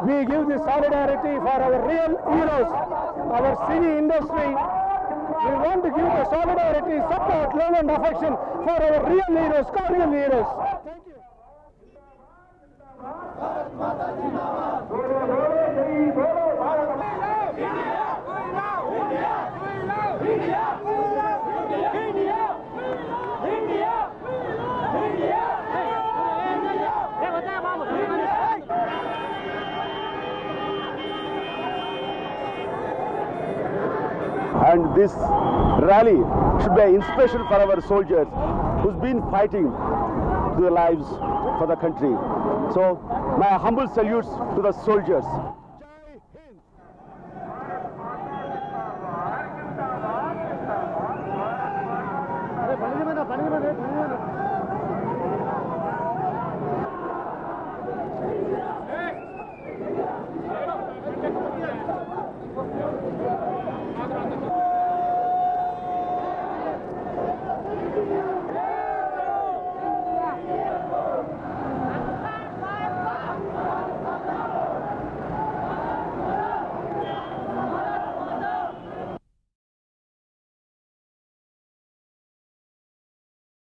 We give this solidarity for our real heroes, our cine industry. We want to give the solidarity, support, love and affection for our real heroes, Kargil heroes. Thank you. And this rally should be an inspiration for our soldiers who's been fighting to their lives for the country. So my humble salutes to the soldiers. Jai Hind.